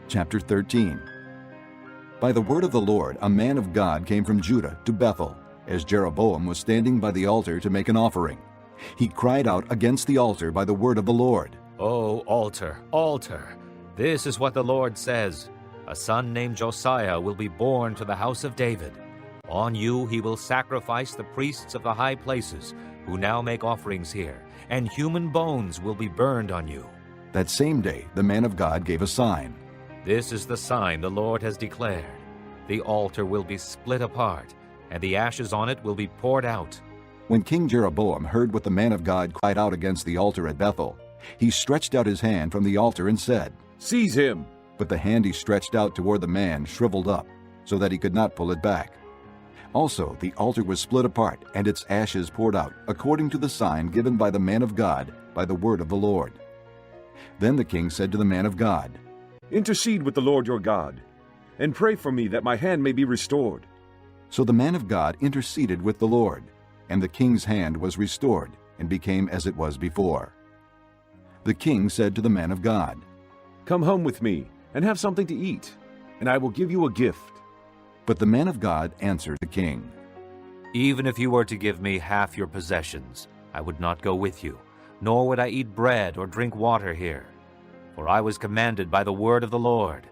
Chapter 13. By the word of the Lord, a man of God came from Judah to Bethel, as Jeroboam was standing by the altar to make an offering. He cried out against the altar by the word of the Lord. O altar, altar, this is what the Lord says. A son named Josiah will be born to the house of David. On you he will sacrifice the priests of the high places, who now make offerings here, and human bones will be burned on you. That same day the man of God gave a sign. This is the sign the Lord has declared. The altar will be split apart, and the ashes on it will be poured out. When King Jeroboam heard what the man of God cried out against the altar at Bethel, he stretched out his hand from the altar and said, "Seize him!" But the hand he stretched out toward the man shriveled up, so that he could not pull it back. Also the altar was split apart, and its ashes poured out, according to the sign given by the man of God by the word of the Lord. Then the king said to the man of God, "Intercede with the Lord your God, and pray for me that my hand may be restored." So the man of God interceded with the Lord, and the king's hand was restored, and became as it was before. The king said to the man of God, "Come home with me, and have something to eat, and I will give you a gift." But the man of God answered the king, Even if you were to give me half your possessions, I would not go with you, nor would I eat bread or drink water here. For I was commanded by the word of the Lord,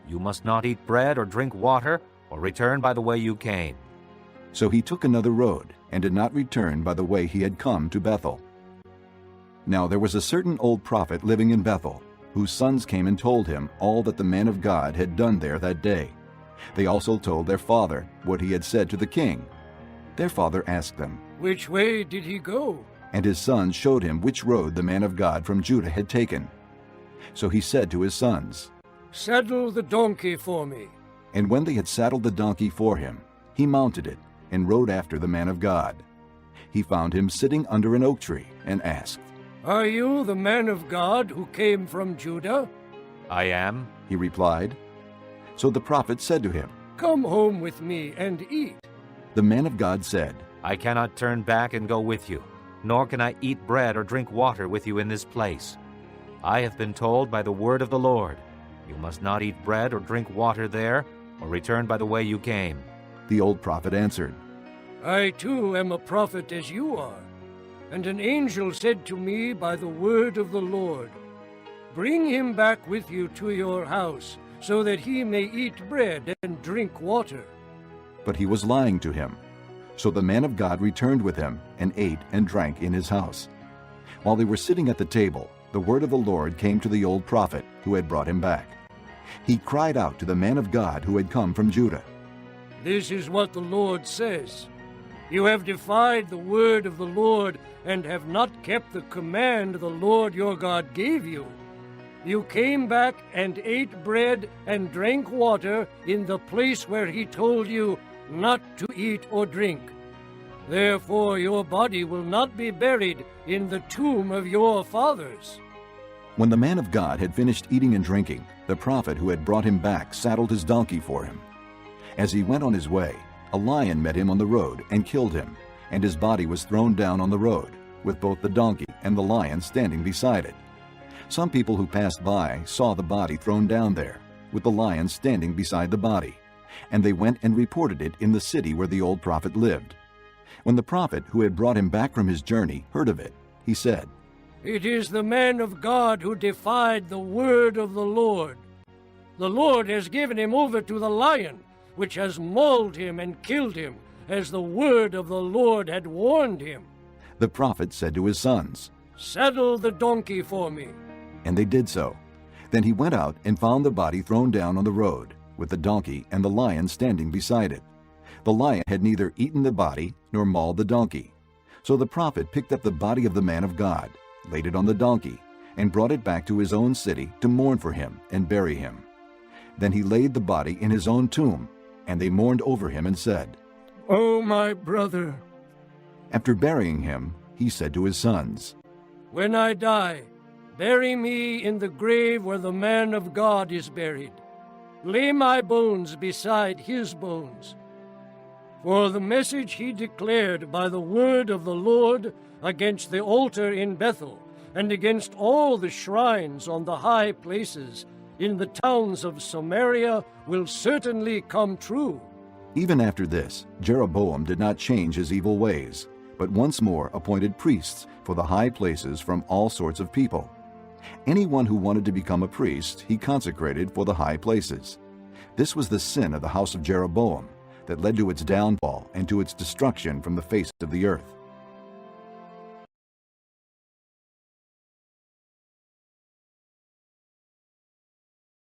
you must not eat bread or drink water, or return by the way you came. So he took another road, and did not return by the way he had come to Bethel. Now there was a certain old prophet living in Bethel, whose sons came and told him all that the man of God had done there that day. They also told their father what he had said to the king. Their father asked them, "Which way did he go?" and his sons showed him which road the man of God from Judah had taken. So he said to his sons, "Saddle the donkey for me." And when they had saddled the donkey for him, he mounted it and rode after the man of God. He found him sitting under an oak tree and asked, "Are you the man of God who came from Judah?" I am. He replied. So the prophet said to him, "Come home with me and eat." The man of God said, I cannot turn back and go with you, nor can I eat bread or drink water with you in this place. I have been told by the word of the Lord, you must not eat bread or drink water there, or return by the way you came. The old prophet answered, "I too am a prophet as you are. And an angel said to me by the word of the Lord, bring him back with you to your house, so that he may eat bread and drink water." But he was lying to him. So the man of God returned with him, and ate and drank in his house. While they were sitting at the table, the word of the Lord came to the old prophet who had brought him back. He cried out to the man of God who had come from Judah, "This is what the Lord says. You have defied the word of the Lord, and have not kept the command the Lord your God gave you. You came back and ate bread and drank water in the place where he told you not to eat or drink. Therefore your body will not be buried in the tomb of your fathers." When the man of God had finished eating and drinking, the prophet who had brought him back saddled his donkey for him. As he went on his way, a lion met him on the road and killed him, and his body was thrown down on the road, with both the donkey and the lion standing beside it. Some people who passed by saw the body thrown down there, with the lion standing beside the body, and they went and reported it in the city where the old prophet lived. When the prophet who had brought him back from his journey heard of it, he said, "It is the man of God who defied the word of the Lord. The Lord has given him over to the lion, which has mauled him and killed him, as the word of the Lord had warned him." The prophet said to his sons, "Saddle the donkey for me." and they did so. Then he went out and found the body thrown down on the road, with the donkey and the lion standing beside it. The lion had neither eaten the body nor mauled the donkey. So the prophet picked up the body of the man of God, laid it on the donkey, and brought it back to his own city to mourn for him and bury him. Then he laid the body in his own tomb, and they mourned over him and said, "Oh, my brother." After burying him, he said to his sons, "When I die, bury me in the grave where the man of God is buried. Lay my bones beside his bones. For the message he declared by the word of the Lord against the altar in Bethel, and against all the shrines on the high places, in the towns of Samaria will certainly come true. Even after this, Jeroboam did not change his evil ways, but once more appointed priests for the high places from all sorts of people. Anyone who wanted to become a priest, he consecrated for the high places. This was the sin of the house of Jeroboam that led to its downfall and to its destruction from the face of the earth.